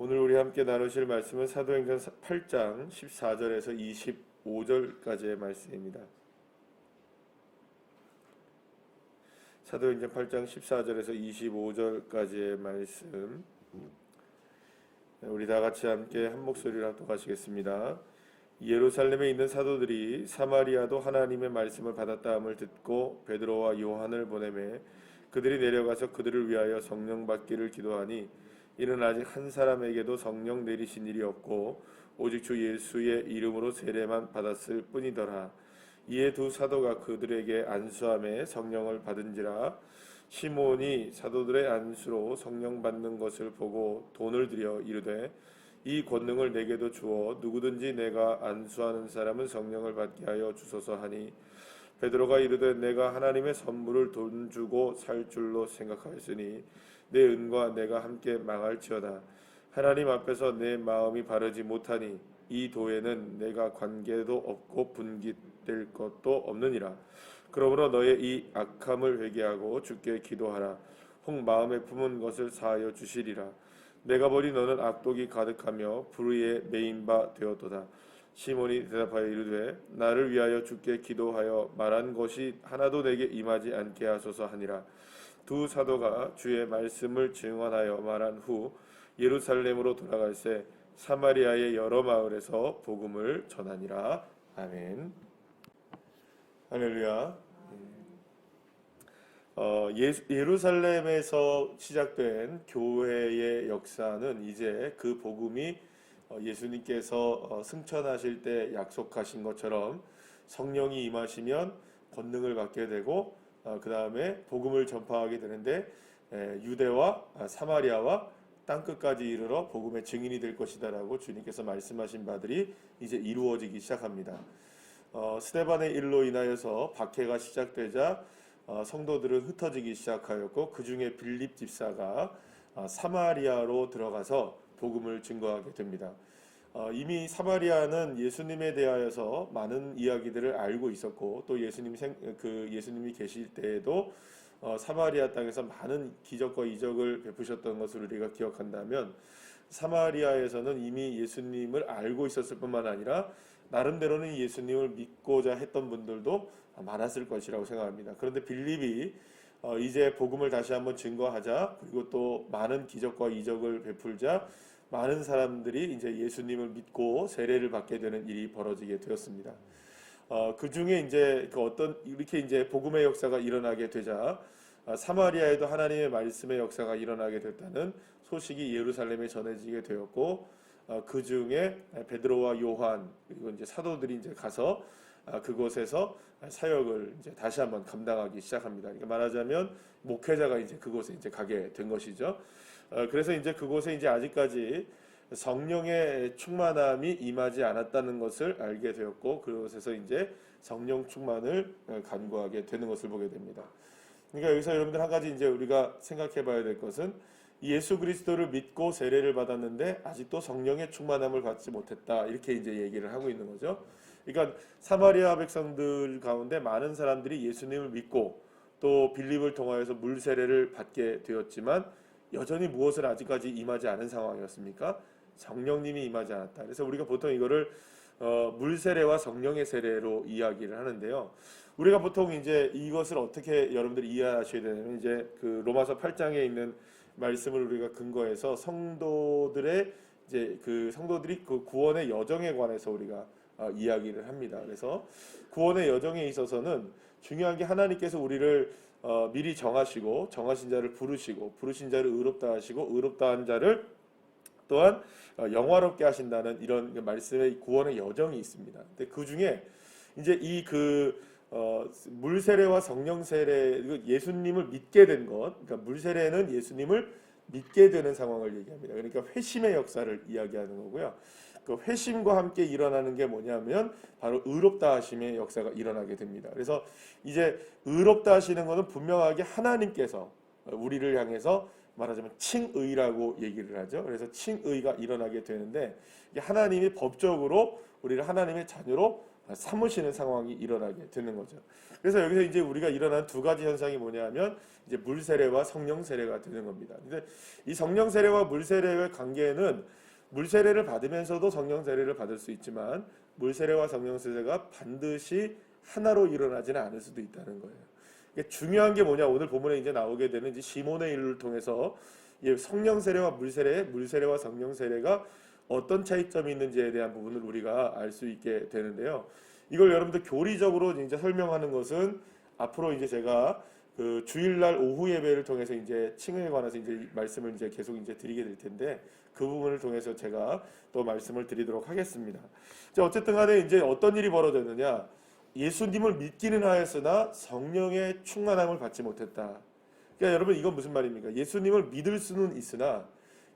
오늘 우리 함께 나누실 말씀은 사도행전 8장 14절에서 25절까지의 말씀입니다. 사도행전 8장 14절에서 25절까지의 말씀, 우리 다 같이 함께 한 목소리로 합독하시겠습니다. 예루살렘에 있는 사도들이 사마리아도 하나님의 말씀을 받았다함을 듣고 베드로와 요한을 보내매 그들이 내려가서 그들을 위하여 성령 받기를 기도하니 이는 아직 한 사람에게도 성령 내리신 일이 없고 오직 주 예수의 이름으로 세례만 받았을 뿐이더라. 이에 두 사도가 그들에게 안수함에 성령을 받은지라. 시몬이 사도들의 안수로 성령 받는 것을 보고 돈을 들여 이르되 이 권능을 내게도 주어 누구든지 내가 안수하는 사람은 성령을 받게 하여 주소서 하니 베드로가 이르되 내가 하나님의 선물을 돈 주고 살 줄로 생각하였으니 내 은과 내가 함께 망할지어다. 하나님 앞에서 내 마음이 바르지 못하니 이 도에는 내가 관계도 없고 분깃될 것도 없느니라. 그러므로 너의 이 악함을 회개하고 주께 기도하라. 혹 마음에 품은 것을 사하여 주시리라. 내가 보니 너는 악독이 가득하며 불의에 매인 바 되었도다. 시몬이 대답하여 이르되 나를 위하여 주께 기도하여 말한 것이 하나도 내게 임하지 않게 하소서 하니라. 두 사도가 주의 말씀을 증언하여 말한 후 예루살렘으로 돌아갈새 사마리아의 여러 마을에서 복음을 전하니라. 아멘. 할렐루야. 예루살렘에서 시작된 교회의 역사는 이제 그 복음이 예수님께서 승천하실 때 약속하신 것처럼 성령이 임하시면 권능을 받게 되고 그 다음에 복음을 전파하게 되는데 유대와 사마리아와 땅끝까지 이르러 복음의 증인이 될 것이다 라고 주님께서 말씀하신 바들이 이제 이루어지기 시작합니다. 스데반의 일로 인하여서 박해가 시작되자 성도들은 흩어지기 시작하였고 그 중에 빌립 집사가 사마리아로 들어가서 복음을 증거하게 됩니다. 이미 사마리아는 예수님에 대하여서 많은 이야기들을 알고 있었고 또 예수님이 계실 때에도 사마리아 땅에서 많은 기적과 이적을 베푸셨던 것을 우리가 기억한다면 사마리아에서는 이미 예수님을 알고 있었을 뿐만 아니라 나름대로는 예수님을 믿고자 했던 분들도 많았을 것이라고 생각합니다. 그런데 빌립이 이제 복음을 다시 한번 증거하자 그리고 또 많은 기적과 이적을 베풀자 많은 사람들이 이제 예수님을 믿고 세례를 받게 되는 일이 벌어지게 되었습니다. 그 중에 이제 이렇게 이제 복음의 역사가 일어나게 되자 사마리아에도 하나님의 말씀의 역사가 일어나게 됐다는 소식이 예루살렘에 전해지게 되었고 그 중에 베드로와 요한 그리고 이제 사도들이 이제 가서 그곳에서 사역을 이제 다시 한번 감당하기 시작합니다. 그러니까 말하자면 목회자가 이제 그곳에 이제 가게 된 것이죠. 그래서 이제 그곳에 이제 아직까지 성령의 충만함이 임하지 않았다는 것을 알게 되었고 그곳에서 이제 성령 충만을 간구하게 되는 것을 보게 됩니다. 그러니까 여기서 여러분들 한 가지 이제 우리가 생각해 봐야 될 것은 예수 그리스도를 믿고 세례를 받았는데 아직도 성령의 충만함을 받지 못했다 이렇게 이제 얘기를 하고 있는 거죠. 그러니까 사마리아 백성들 가운데 많은 사람들이 예수님을 믿고 또 빌립을 통하여서 물 세례를 받게 되었지만 여전히 무엇을 아직까지 임하지 않은 상황이었습니까? 성령님이 임하지 않았다. 그래서 우리가 보통 이거를 물 세례와 성령의 세례로 이야기를 하는데요. 우리가 보통 이제 이것을 어떻게 여러분들이 이해하셔야 되냐면 이제 그 로마서 8장에 있는 말씀을 우리가 근거해서 성도들이 그 구원의 여정에 관해서 우리가 이야기를 합니다. 그래서 구원의 여정에 있어서는 중요한 게 하나님께서 우리를 미리 정하시고 정하신 자를 부르시고 부르신 자를 의롭다 하시고 의롭다 한 자를 또한 영화롭게 하신다는 이런 말씀의 구원의 여정이 있습니다. 근데 그 중에 이제 물 세례와 성령 세례 예수님을 믿게 된 것, 그러니까 물 세례는 예수님을 믿게 되는 상황을 얘기합니다. 그러니까 회심의 역사를 이야기하는 거고요. 그 회심과 함께 일어나는 게 뭐냐면 바로 의롭다 하심의 역사가 일어나게 됩니다. 그래서 이제 의롭다 하시는 것은 분명하게 하나님께서 우리를 향해서 말하자면 칭의라고 얘기를 하죠. 그래서 칭의가 일어나게 되는데 하나님이 법적으로 우리를 하나님의 자녀로 사무시는 상황이 일어나게 되는 거죠. 그래서 여기서 이제 우리가 일어난 두 가지 현상이 뭐냐면 이제 물 세례와 성령 세례가 되는 겁니다. 근데 이 성령 세례와 물 세례의 관계는 물 세례를 받으면서도 성령 세례를 받을 수 있지만 물 세례와 성령 세례가 반드시 하나로 일어나지는 않을 수도 있다는 거예요. 중요한 게 뭐냐, 오늘 본문에 이제 나오게 되는 이제 시몬의 일을 통해서 성령 세례와 물 세례와 성령 세례가 어떤 차이점이 있는지에 대한 부분을 우리가 알 수 있게 되는데요. 이걸 여러분들 교리적으로 이제 설명하는 것은 앞으로 이제 제가 그 주일날 오후 예배를 통해서 이제 칭의에 관해서 이제 말씀을 이제 계속 이제 드리게 될 텐데 그 부분을 통해서 제가 또 말씀을 드리도록 하겠습니다. 자, 어쨌든 간에 이제 어떤 일이 벌어졌느냐? 예수님을 믿기는 하였으나 성령의 충만함을 받지 못했다. 그러니까 여러분 이건 무슨 말입니까? 예수님을 믿을 수는 있으나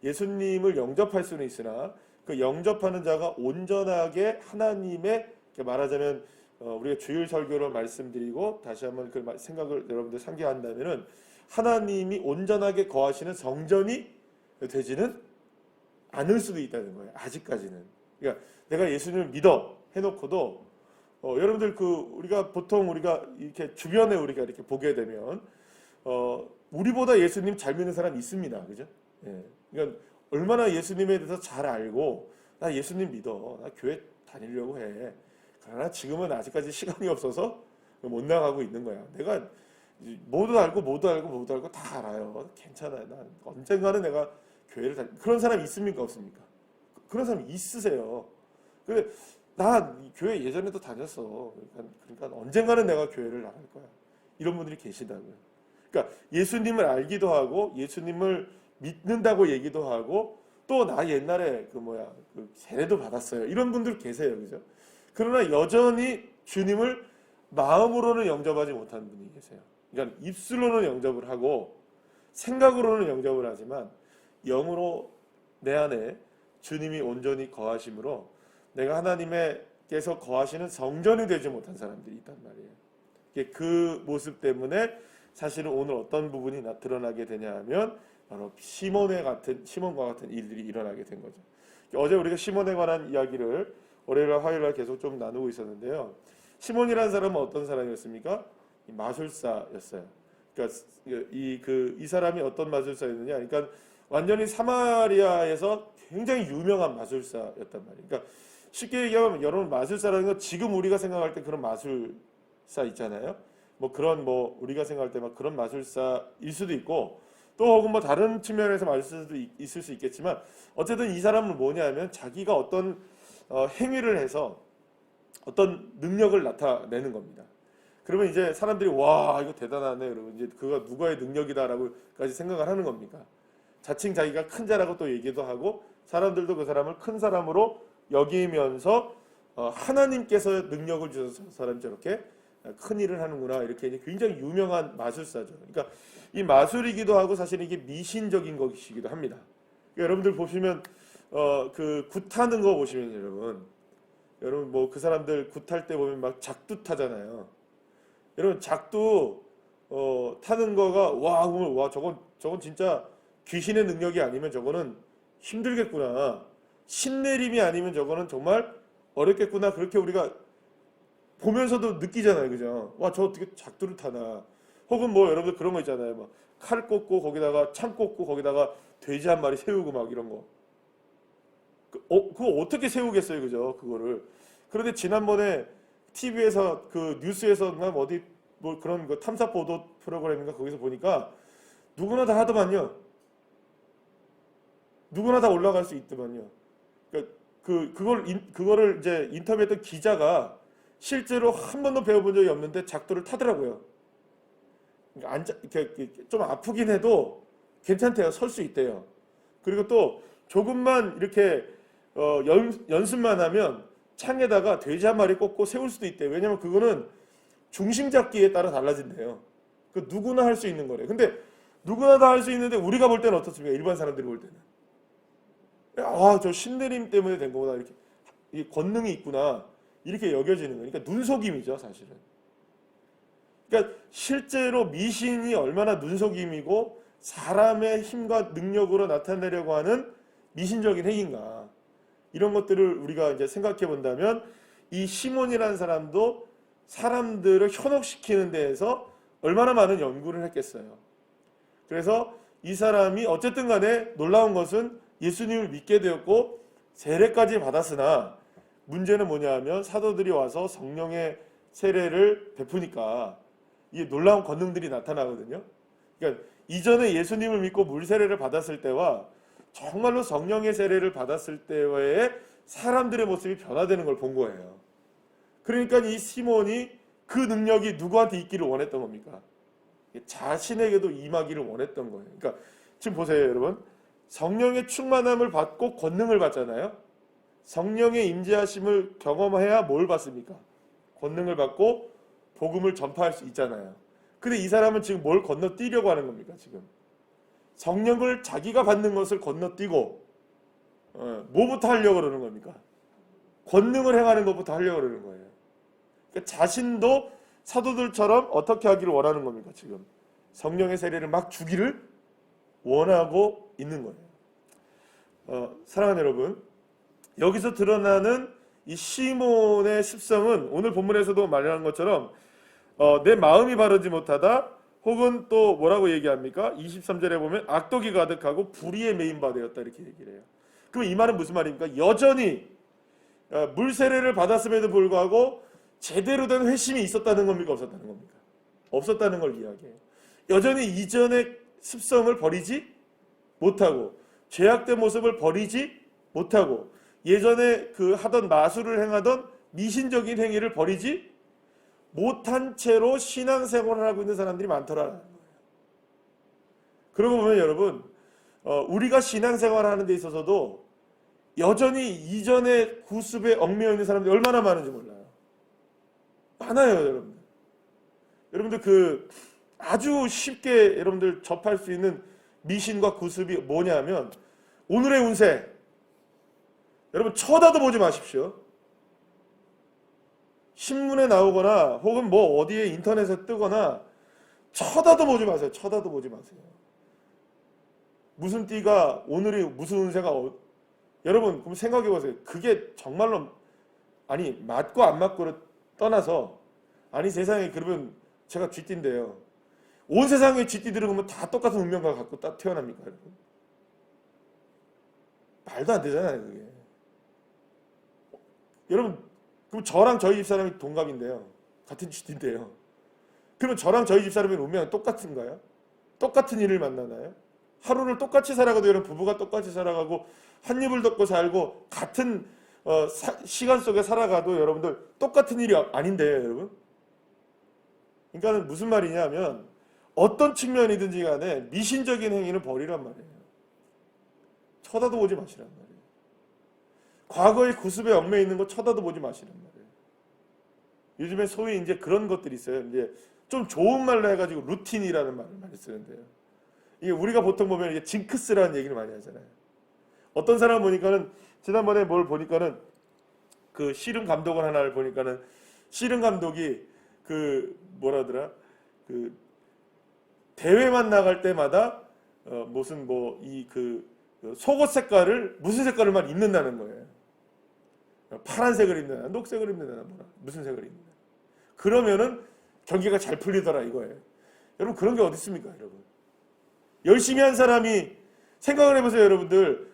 예수님을 영접할 수는 있으나 그 영접하는 자가 온전하게 하나님의, 말하자면 우리가 주일 설교로 말씀드리고 다시 한번 그 생각을 여러분들 상기한다면은 하나님이 온전하게 거하시는 성전이 되지는 않을 수도 있다는 거예요. 아직까지는. 그러니까 내가 예수님을 믿어 해놓고도 여러분들 우리가 보통 우리가 이렇게 주변에 우리가 이렇게 보게 되면 우리보다 예수님 잘 믿는 사람이 있습니다. 그죠? 예. 그러니까 얼마나 예수님에 대해서 잘 알고 나 예수님 믿어. 나 교회 다니려고 해. 그러나 지금은 아직까지 시간이 없어서 못 나가고 있는 거야. 내가 모두 알고 다 알아요. 괜찮아요. 난 언젠가는 내가 교회를 그런 사람이 있습니까? 없습니까? 그런 사람이 있으세요. 근데 나 교회 예전에도 다녔어. 그러니까 언젠가는 내가 교회를 나갈 거야. 이런 분들이 계시다고요. 그러니까 예수님을 알기도 하고 예수님을 믿는다고 얘기도 하고 또 나 옛날에 세례도 받았어요. 이런 분들 계세요. 그죠? 그러나 여전히 주님을 마음으로는 영접하지 못하는 분이 계세요. 그러니까 입술로는 영접을 하고 생각으로는 영접을 하지만 영으로 내 안에 주님이 온전히 거하심으로 내가 하나님께서 거하시는 성전이 되지 못한 사람들이 있단 말이에요. 그 모습 때문에 사실은 오늘 어떤 부분이 드러나게 되냐 하면 바로 시몬과 같은 일들이 일어나게 된 거죠. 어제 우리가 시몬에 관한 이야기를 월요일과 화요일날 계속 좀 나누고 있었는데요. 시몬이라는 사람은 어떤 사람이었습니까? 마술사였어요. 그러니까 이 사람이 어떤 마술사였느냐? 그러니까 완전히 사마리아에서 굉장히 유명한 마술사였단 말이에요. 그러니까 쉽게 얘기하면 여러분 마술사라는 건 지금 우리가 생각할 때 그런 마술사 있잖아요. 우리가 생각할 때 막 그런 마술사일 수도 있고 또 혹은 다른 측면에서 마술사도 있을 수 있겠지만 어쨌든 이 사람은 뭐냐면 자기가 어떤 행위를 해서 어떤 능력을 나타내는 겁니다. 그러면 이제 사람들이 와 이거 대단하네 그러면 이제 그가 누구의 능력이다라고까지 생각을 하는 겁니까? 자칭 자기가 큰 자라고 또 얘기도 하고 사람들도 그 사람을 큰 사람으로 여기면서 하나님께서 능력을 주셔서 사람이 저렇게 큰 일을 하는구나 이렇게 굉장히 유명한 마술사죠. 그러니까 이 마술이기도 하고 사실 이게 미신적인 것이기도 합니다. 그러니까 여러분들 보시면 그 굿하는 거 보시면 여러분 그 사람들 굿할 때 보면 막 작두 타잖아요. 여러분 작두 타는 거가 와 저건 진짜 귀신의 능력이 아니면 저거는 힘들겠구나. 신내림이 아니면 저거는 정말 어렵겠구나. 그렇게 우리가 보면서도 느끼잖아요. 그죠? 와, 저 어떻게 작두를 타나. 혹은 여러분들 그런 거 있잖아요. 칼 꽂고 거기다가 창 꽂고 거기다가 돼지 한 마리 세우고 막 이런 거. 그거 어떻게 세우겠어요. 그죠? 그거를. 그런데 지난번에 TV에서 그 뉴스에서인가 어디 그런 거 탐사 보도 프로그램인가 거기서 보니까 누구나 다 하더만요. 누구나 다 올라갈 수 있더만요. 그러니까 그거를 이제 인터뷰했던 기자가 실제로 한 번도 배워본 적이 없는데 작두를 타더라고요. 그러니까 이렇게 좀 아프긴 해도 괜찮대요. 설 수 있대요. 그리고 또 조금만 이렇게 연습만 하면 창에다가 돼지 한 마리 꽂고 세울 수도 있대요. 왜냐면 그거는 중심 잡기에 따라 달라진대요. 그 누구나 할 수 있는 거래요. 근데 누구나 다 할 수 있는데 우리가 볼 때는 어떻습니까? 일반 사람들이 볼 때는. 저 신내림 때문에 된 거구나. 이렇게 이 권능이 있구나. 이렇게 여겨지는 거예요. 그러니까 눈속임이죠, 사실은. 그러니까 실제로 미신이 얼마나 눈속임이고 사람의 힘과 능력으로 나타내려고 하는 미신적인 행위인가. 이런 것들을 우리가 이제 생각해 본다면 이 시몬이라는 사람도 사람들을 현혹시키는 데에서 얼마나 많은 연구를 했겠어요. 그래서 이 사람이 어쨌든 간에 놀라운 것은 예수님을 믿게 되었고 세례까지 받았으나 문제는 뭐냐 하면 사도들이 와서 성령의 세례를 베푸니까 이게 놀라운 권능들이 나타나거든요. 그러니까 이전에 예수님을 믿고 물 세례를 받았을 때와 정말로 성령의 세례를 받았을 때의 사람들의 모습이 변화되는 걸 본 거예요. 그러니까 이 시몬이 그 능력이 누구한테 있기를 원했던 겁니까? 자신에게도 임하기를 원했던 거예요. 그러니까 지금 보세요, 여러분. 성령의 충만함을 받고 권능을 받잖아요. 성령의 임재하심을 경험해야 뭘 받습니까? 권능을 받고 복음을 전파할 수 있잖아요. 근데 이 사람은 지금 뭘 건너뛰려고 하는 겁니까? 지금 성령을 자기가 받는 것을 건너뛰고 뭐부터 하려고 그러는 겁니까? 권능을 행하는 것부터 하려고 그러는 거예요. 그러니까 자신도 사도들처럼 어떻게 하기를 원하는 겁니까? 지금 성령의 세례를 막 주기를 원하고 있는 거예요. 사랑하는 여러분, 여기서 드러나는 이 시몬의 습성은 오늘 본문에서도 말하는 것처럼 내 마음이 바르지 못하다, 혹은 또 뭐라고 얘기합니까? 23절에 보면 악독이 가득하고 불의에 메인 바 되었다 이렇게 얘기를 해요. 그럼 이 말은 무슨 말입니까? 여전히 물 세례를 받았음에도 불구하고 제대로 된 회심이 있었다는 겁니까? 없었다는 겁니까? 없었다는 걸 이야기해요. 여전히 이전의 습성을 버리지 못하고 죄악된 모습을 버리지 못하고 예전에 그 하던 마술을 행하던 미신적인 행위를 버리지 못한 채로 신앙생활을 하고 있는 사람들이 많더라는 거예요. 그러고 보면 여러분, 우리가 신앙생활을 하는 데 있어서도 여전히 이전의 구습에 얽매여 있는 사람들이 얼마나 많은지 몰라요. 많아요, 여러분들. 여러분들 그 아주 쉽게 여러분들 접할 수 있는 미신과 구습이 뭐냐면 오늘의 운세. 여러분 쳐다도 보지 마십시오. 신문에 나오거나 혹은 뭐 어디에 인터넷에 뜨거나 쳐다도 보지 마세요. 쳐다도 보지 마세요. 무슨 띠가 오늘이 무슨 운세가 여러분 그럼 생각해 보세요. 그게 정말로 아니 맞고 안 맞고를 떠나서 아니 세상에 그러면 제가 쥐띠인데요. 온 세상의 쥐띠들은 그러면 다 똑같은 운명과 갖고 딱 태어납니까, 여러분? 말도 안 되잖아요, 그게. 여러분, 그럼 저랑 저희 집사람이 동갑인데요. 같은 쥐띠인데요. 그러면 저랑 저희 집사람의 운명은 똑같은가요? 똑같은 일을 만나나요? 하루를 똑같이 살아가도 여러분 부부가 똑같이 살아가고 한 입을 덮고 살고 같은 시간 속에 살아가도 여러분들 똑같은 일이 아닌데요, 여러분? 그러니까 무슨 말이냐면 어떤 측면이든지 간에 미신적인 행위는 버리란 말이에요. 쳐다도 보지 마시란 말이에요. 과거의 구습에 얽매여 있는 거 쳐다도 보지 마시란 말이에요. 요즘에 소위 이제 그런 것들이 있어요. 이제 좀 좋은 말로 해가지고 루틴이라는 말을 많이 쓰는데요. 이게 우리가 보통 보면 이게 징크스라는 얘기를 많이 하잖아요. 어떤 사람 보니까는 지난번에 뭘 보니까는 그 씨름 감독을 하나를 보니까는 씨름 감독이 그 뭐라더라 그 대회만 나갈 때마다 무슨 뭐 이 그 속옷 색깔을 무슨 색깔을만 입는다는 거예요. 파란색을 입는다, 녹색을 입는다, 뭐라 무슨 색을 입는다. 그러면은 경기가 잘 풀리더라 이거예요. 여러분 그런 게 어디 있습니까, 여러분? 열심히 한 사람이 생각을 해보세요, 여러분들.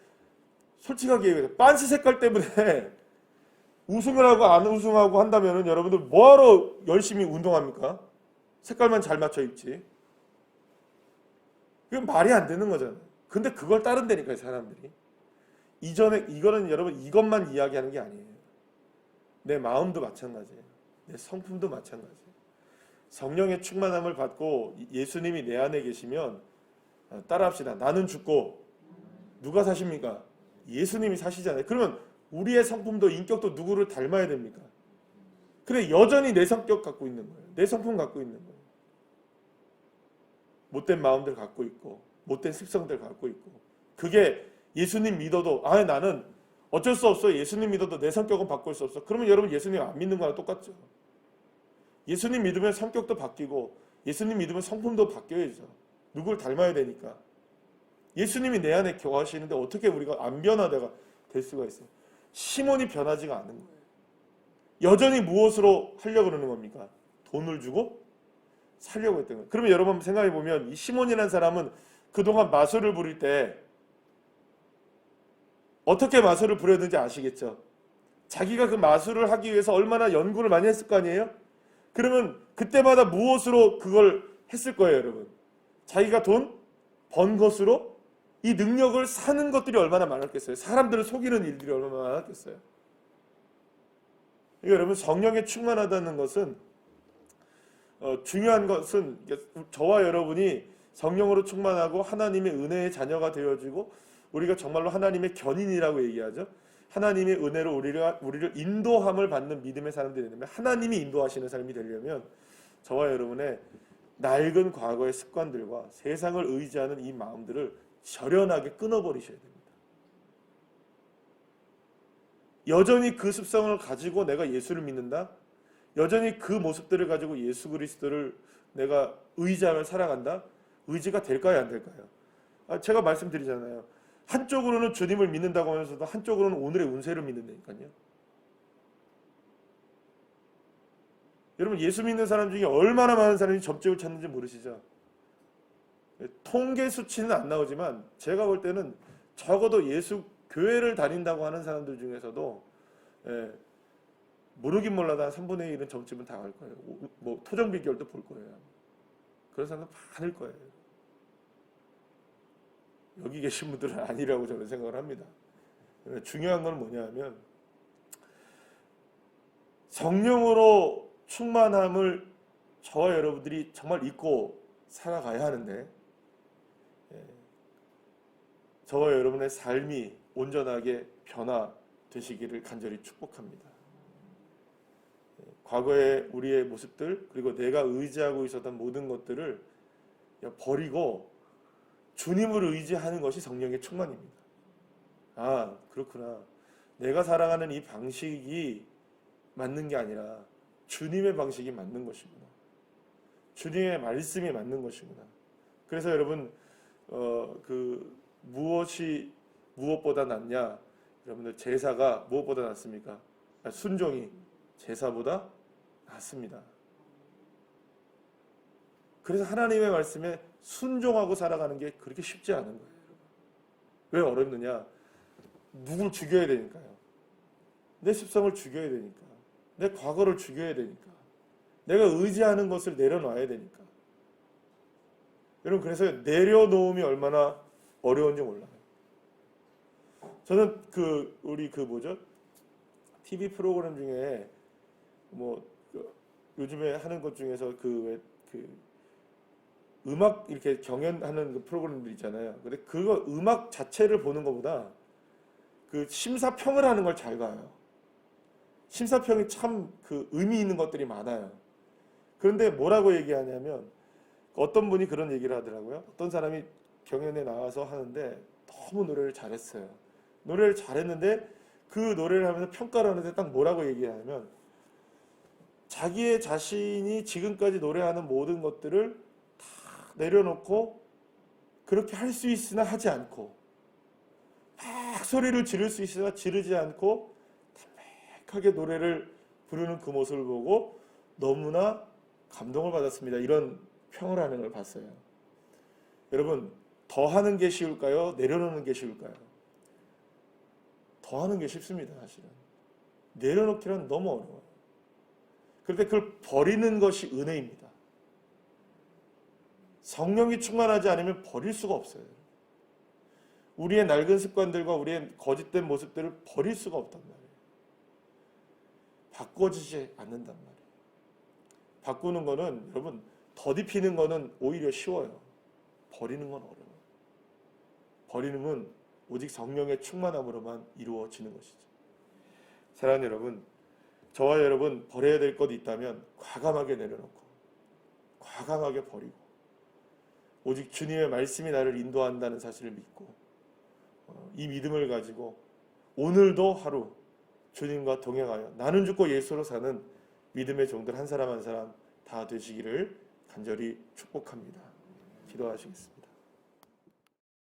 솔직하게 얘기해요. 빤스 색깔 때문에 우승을 하고 안 우승하고 한다면은 여러분들 뭐하러 열심히 운동합니까? 색깔만 잘 맞춰 입지. 그건 말이 안 되는 거잖아요. 근데 그걸 따른다니까요, 사람들이. 이전에 이거는 여러분 이것만 이야기하는 게 아니에요. 내 마음도 마찬가지예요. 내 성품도 마찬가지예요. 성령의 충만함을 받고 예수님이 내 안에 계시면 따라합시다. 나는 죽고 누가 사십니까? 예수님이 사시잖아요. 그러면 우리의 성품도 인격도 누구를 닮아야 됩니까? 그래 여전히 내 성격 갖고 있는 거예요. 내 성품 갖고 있는 거예요. 못된 마음들 갖고 있고 못된 습성들 갖고 있고 그게 예수님 믿어도 나는 어쩔 수 없어. 예수님 믿어도 내 성격은 바꿀 수 없어. 그러면 여러분 예수님 안 믿는 거랑 똑같죠. 예수님 믿으면 성격도 바뀌고 예수님 믿으면 성품도 바뀌어야죠. 누굴 닮아야 되니까. 예수님이 내 안에 거하시는데 어떻게 우리가 안 변화가 될 수가 있어요. 시몬이 변하지가 않는 거예요. 여전히 무엇으로 하려고 그러는 겁니까? 돈을 주고 살려고 했던 거예요. 그러면 여러분 생각해 보면 이 시몬이라는 사람은 그동안 마술을 부릴 때 어떻게 마술을 부렸는지 아시겠죠? 자기가 그 마술을 하기 위해서 얼마나 연구를 많이 했을 거 아니에요? 그러면 그때마다 무엇으로 그걸 했을 거예요, 여러분? 자기가 돈 번 것으로 이 능력을 사는 것들이 얼마나 많았겠어요? 사람들을 속이는 일들이 얼마나 많았겠어요? 여러분, 성령에 충만하다는 것은 중요한 것은 저와 여러분이 성령으로 충만하고 하나님의 은혜의 자녀가 되어지고 우리가 정말로 하나님의 견인이라고 얘기하죠. 하나님의 은혜로 우리를 인도함을 받는 믿음의 사람들이 되려면, 하나님이 인도하시는 삶이 되려면 저와 여러분의 낡은 과거의 습관들과 세상을 의지하는 이 마음들을 절연하게 끊어버리셔야 됩니다. 여전히 그 습성을 가지고 내가 예수를 믿는다? 여전히 그 모습들을 가지고 예수 그리스도를 내가 의지하며 살아간다? 의지가 될까요? 안 될까요? 제가 말씀드리잖아요. 한쪽으로는 주님을 믿는다고 하면서도 한쪽으로는 오늘의 운세를 믿는다니까요. 여러분, 예수 믿는 사람 중에 얼마나 많은 사람이 접점을 찾는지 모르시죠? 통계 수치는 안 나오지만 제가 볼 때는 적어도 예수 교회를 다닌다고 하는 사람들 중에서도 모르긴 몰라도 한 3분의 1은 점집은 다 갈 거예요. 뭐 토정 비결도 볼 거예요. 그런 사람들 많을 거예요. 여기 계신 분들은 아니라고 저는 생각을 합니다. 중요한 건 뭐냐면 성령으로 충만함을 저와 여러분들이 정말 잊고 살아가야 하는데 저와 여러분의 삶이 온전하게 변화되시기를 간절히 축복합니다. 과거의 우리의 모습들 그리고 내가 의지하고 있었던 모든 것들을 버리고 주님을 의지하는 것이 성령의 충만입니다. 그렇구나. 내가 살아가는 이 방식이 맞는 게 아니라 주님의 방식이 맞는 것이구나. 주님의 말씀이 맞는 것이구나. 그래서 여러분 무엇이 무엇보다 낫냐? 여러분들 제사가 무엇보다 낫습니까? 순종이 제사보다 낫습니다. 그래서 하나님의 말씀에 순종하고 살아가는 게 그렇게 쉽지 않은 거예요. 왜 어렵느냐? 누굴 죽여야 되니까요. 내 습성을 죽여야 되니까. 내 과거를 죽여야 되니까. 내가 의지하는 것을 내려놔야 되니까. 여러분, 그래서 내려놓음이 얼마나 어려운지 몰라요. 저는 우리 TV 프로그램 중에 요즘에 하는 것 중에서 음악 이렇게 경연하는 그 프로그램들 있잖아요. 근데 그거 음악 자체를 보는 것보다 그 심사평을 하는 걸 잘 봐요. 심사평이 참 의미 있는 것들이 많아요. 그런데 뭐라고 얘기하냐면 어떤 분이 그런 얘기를 하더라고요. 어떤 사람이 경연에 나와서 하는데 너무 노래를 잘했어요. 노래를 잘했는데 그 노래를 하면서 평가를 하는데 딱 뭐라고 얘기하냐면 자기의 자신이 지금까지 노래하는 모든 것들을 다 내려놓고 그렇게 할 수 있으나 하지 않고 막 소리를 지를 수 있으나 지르지 않고 담백하게 노래를 부르는 그 모습을 보고 너무나 감동을 받았습니다. 이런 평을 하는 걸 봤어요. 여러분, 더 하는 게 쉬울까요? 내려놓는 게 쉬울까요? 더 하는 게 쉽습니다. 사실은 내려놓기란 너무 어려워요. 그런데 그걸 버리는 것이 은혜입니다. 성령이 충만하지 않으면 버릴 수가 없어요. 우리의 낡은 습관들과 우리의 거짓된 모습들을 버릴 수가 없단 말이에요. 바꿔지지 않는단 말이에요. 바꾸는 거는 여러분 더딥히는 거는 오히려 쉬워요. 버리는 건 어려워요. 버리는 건 오직 성령의 충만함으로만 이루어지는 것이죠. 사랑하는 여러분, 저와 여러분 버려야 될 것이 있다면 과감하게 내려놓고 과감하게 버리고 오직 주님의 말씀이 나를 인도한다는 사실을 믿고 이 믿음을 가지고 오늘도 하루 주님과 동행하여 나는 죽고 예수로 사는 믿음의 종들 한 사람 한 사람 다 되시기를 간절히 축복합니다. 기도하시겠습니다.